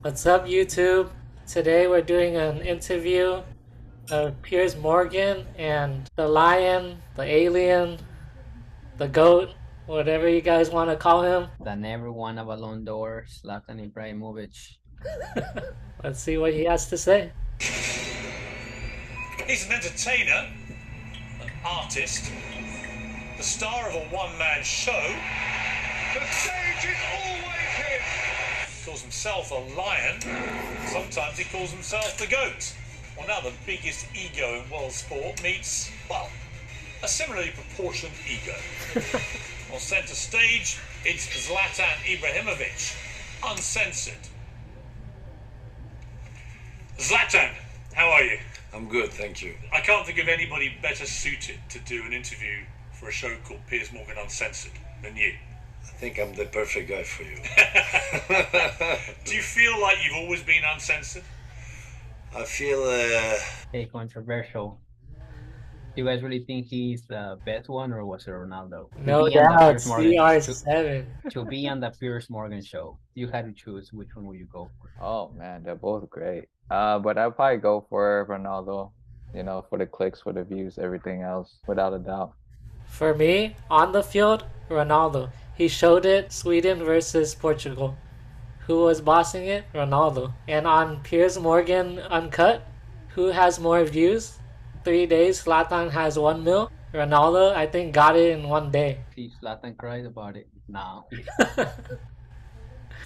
What's up, YouTube? Today we're doing an interview of Piers Morgan and the lion, the alien, the goat, whatever you guys want to call him. The never won a Ballon d'Or, Zlatan Ibrahimovic. Let's see what he has to say. He's an entertainer, an artist, the star of a one-man show. The stage is always his. He calls himself a lion. Sometimes he calls himself the goat. Well, now the biggest ego in world sport meets, well, a similarly proportioned ego. On centre stage, it's Zlatan Ibrahimovic, uncensored. Zlatan, how are you? I'm good, thank you. I can't think of anybody better suited to do an interview for a show called Piers Morgan Uncensored than you. I think I'm the perfect guy for you. Do you feel like you've always been uncensored? I feel Hey, controversial. Do you guys really think he's the best one, or was it Ronaldo? No be on the doubt, Piers Morgan CR7. to be on the Piers Morgan show, you had to choose which one would you go for. Oh man, they're both great. But I'd probably go for Ronaldo, for the clicks, for the views, everything else, without a doubt. For me, on the field, Ronaldo. He showed it Sweden versus Portugal. Who was bossing it? Ronaldo. And on Piers Morgan Uncut, who has more views? 3 days, Zlatan has 1 mil. Ronaldo, I think, got it in 1 day. See, Zlatan cried about it. Nah,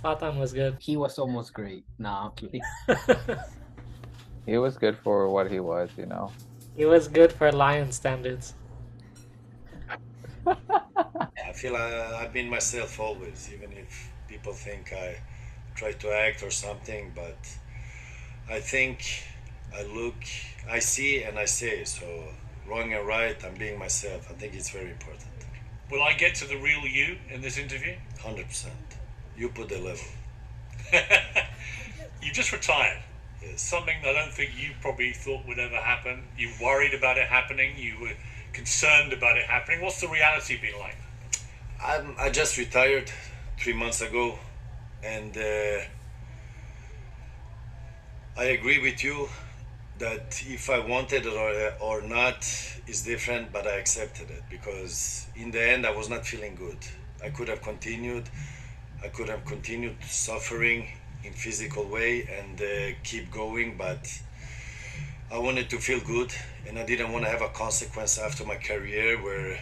Zlatan was good. he was almost great. Nah, I'm kidding. He was good for what he was, He was good for Lion standards. I feel I've been myself always, even if people think I try to act or something, but I think I see and I say, so wrong and right, I'm being myself. I think it's very important. Will I get to the real you in this interview? 100%. You put the level. You just retired. Yes. Something I don't think you probably thought would ever happen. You worried about it happening. You were concerned about it happening. What's the reality been like? I just retired 3 months ago, and I agree with you that if I wanted it or not is different, but I accepted it because in the end I was not feeling good. I could have continued. I could have continued suffering in physical way and keep going, but I wanted to feel good, and I didn't want to have a consequence after my career where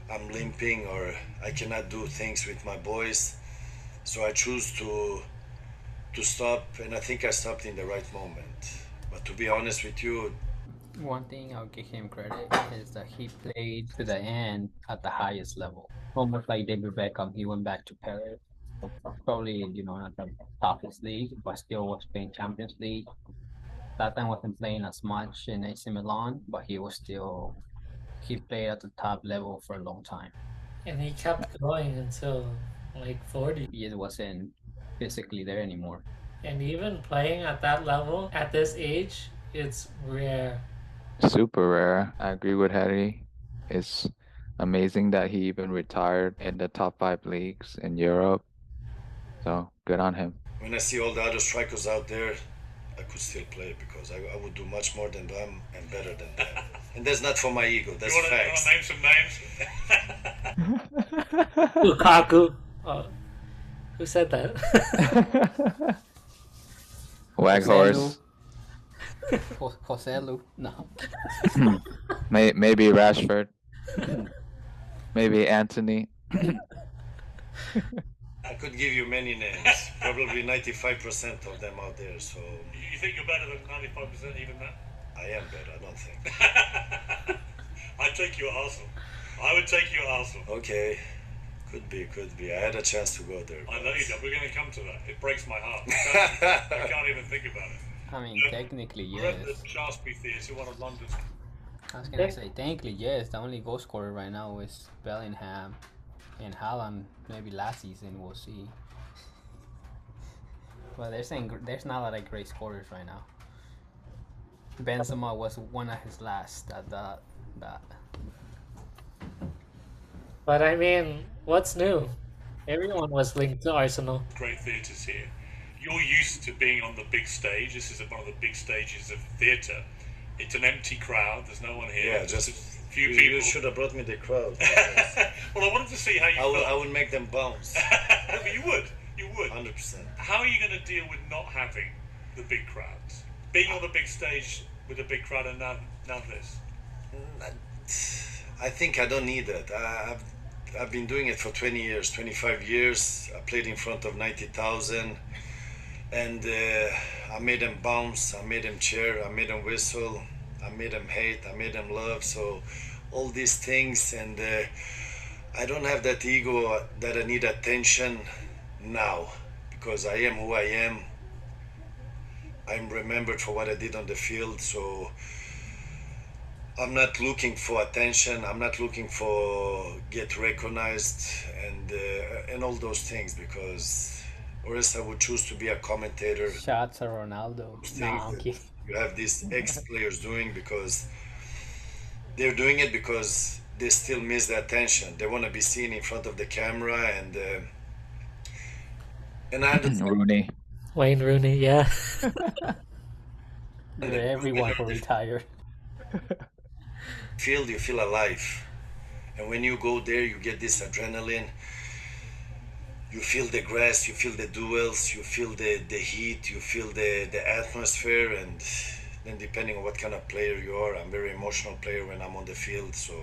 I'm limping or I cannot do things with my boys. So I choose to stop, and I think I stopped in the right moment. But to be honest with you, One thing I'll give him credit is that he played to the end at the highest level. Almost like David Beckham, he went back to Paris. Probably, not the toughest league, but still was playing Champions League. That time wasn't playing as much in AC Milan, but he played at the top level for a long time. And he kept going until like 40. He just wasn't physically there anymore. And even playing at that level, at this age, it's rare. Super rare. I agree with Harry. It's amazing that he even retired in the top 5 leagues in Europe. So good on him. when I see all the other strikers out there, I could still play because I would do much more than them and better than them. And that's not for my ego, that's You want facts. to name some names? Lukaku. Oh, who said that? Waghorse. Joselu, no. Maybe Rashford. Maybe Anthony. I could give you many names, probably 95% of them out there, so You think you're better than 95% even that? I am better, I don't think. I'd take you at Arsenal. I would take you at Arsenal. Okay, could be. I had a chance to go there. I know you don't. We're going to come to that. It breaks my heart. I can't even think about it. I mean, technically, We're at the yes. Shaftesbury Theatre, one of London's. I was gonna say, technically, yes. The only goal scorer right now is Bellingham and Haaland. Maybe last season, we'll see. But they're saying there's not a lot of great scorers right now. Benzema was one of his last at that. But I mean, what's new? Everyone was linked to Arsenal. Great theatres here. you're used to being on the big stage. This is one of the big stages of theatre. It's an empty crowd. There's no one here. Yeah, just a few you, people. you should have brought me the crowd. Well, I wanted to see how you felt. I would make them bounce. But you would. 100%. How are you going to deal with not having the big crowds? Being on the big stage with a big crowd and now this? I think I don't need that. I've been doing it for 20 years, 25 years. I played in front of 90,000, and I made them bounce, I made them cheer, I made them whistle, I made them hate, I made them love. So all these things, and I don't have that ego that I need attention now, because I am who I am. I'm remembered for what I did on the field, so I'm not looking for attention. I'm not looking for get recognized and all those things, because or else I would choose to be a commentator. Shots at Ronaldo. Things No, I'm that kidding. you have these ex-players doing, because they're doing it because they still miss the attention. They want to be seen in front of the camera, and I understand. Rooney. Wayne Rooney, yeah. Everyone will retire. You feel alive, and when you go there, you get this adrenaline. You feel the grass, you feel the duels, you feel the heat, you feel the atmosphere, and then depending on what kind of player you are, I'm a very emotional player when I'm on the field, so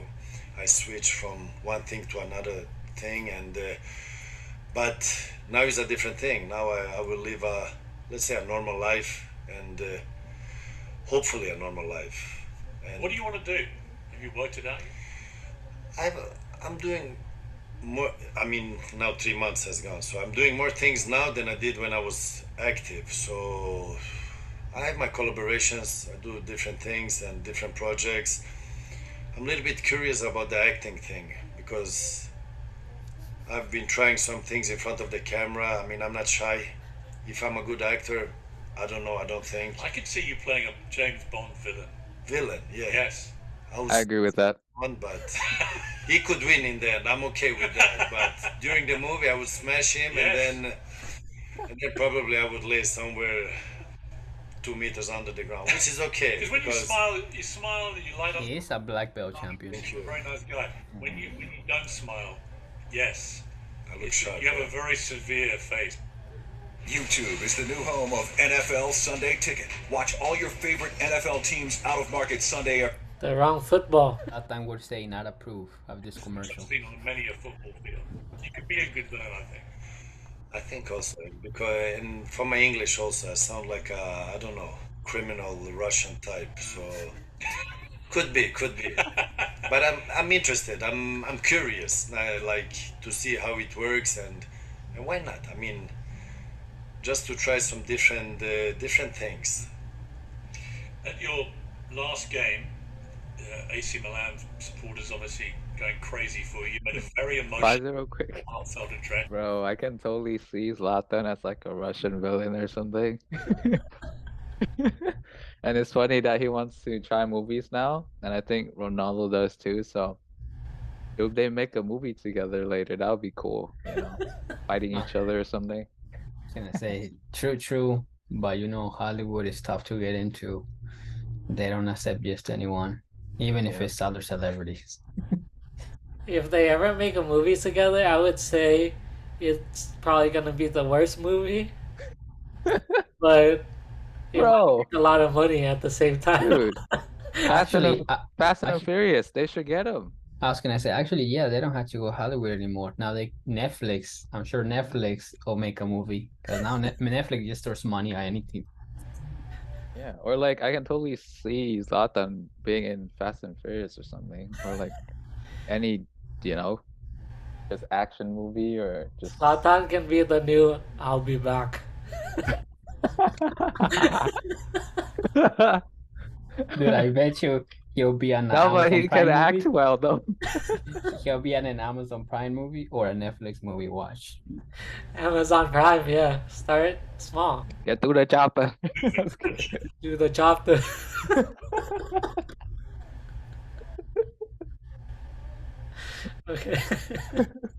I switch from one thing to another thing, and but now it's a different thing. Now I will live let's say a normal life, and hopefully a normal life. And What do you want to do? Have you worked it out? I'm doing more. I mean, now 3 months has gone, so I'm doing more things now than I did when I was active. So I have my collaborations. I do different things and different projects. I'm a little bit curious about the acting thing, because I've been trying some things in front of the camera. I mean, I'm not shy. If I'm a good actor, I don't know. I don't think. I could see you playing a James Bond villain. Villain, yeah. Yes. I agree with that. One, but he could win in the end. I'm okay with that. But during the movie, I would smash him, Yes. and then probably I would lay somewhere 2 meters under the ground, which is okay. Because when you smile and you light up. He is a black belt champion. You're a very nice guy. When you don't smile, yes, I look sharp. you have a very severe face. YouTube is the new home of NFL Sunday Ticket. Watch all your favorite NFL teams out of market Sunday. The wrong football. That time would say not approve of this commercial. I've seen on many a football field. You could be a good villain, I think. I think also, because and for my English also, I sound like a, I don't know, criminal Russian type. So could be. But I'm interested. I'm curious. I like to see how it works, and why not? I mean, just to try some different things. At your last game, AC Milan supporters obviously going crazy for you. Made a very emotional, 5-0 quick. heartfelt address. Bro, I can totally see Zlatan as like a Russian villain or something. And it's funny that he wants to try movies now, and I think Ronaldo does too, so if they make a movie together later, that would be cool, you know, fighting each other or something. I was gonna say true, but you know Hollywood is tough to get into. They don't accept just anyone, even if it's other celebrities. If they ever make a movie together, I would say it's probably gonna be the worst movie. But it Bro. might make a lot of money at the same time. Dude, Fast and actually- Furious, they should get him. I was gonna say, actually, yeah, they don't have to go Hollywood anymore. Now Netflix, I'm sure Netflix will make a movie, because now Netflix just throws money at anything. Yeah, or like I can totally see Zlatan being in Fast and Furious or something, or like any, you know, just action movie or just. Zlatan can be the new I'll be back. Dude, I bet you he'll be on No, but he can act movie. well though. He'll be on an Amazon Prime movie or a Netflix movie. Watch. Amazon Prime, yeah. Start small. Get through the chopper. Do the job. Okay.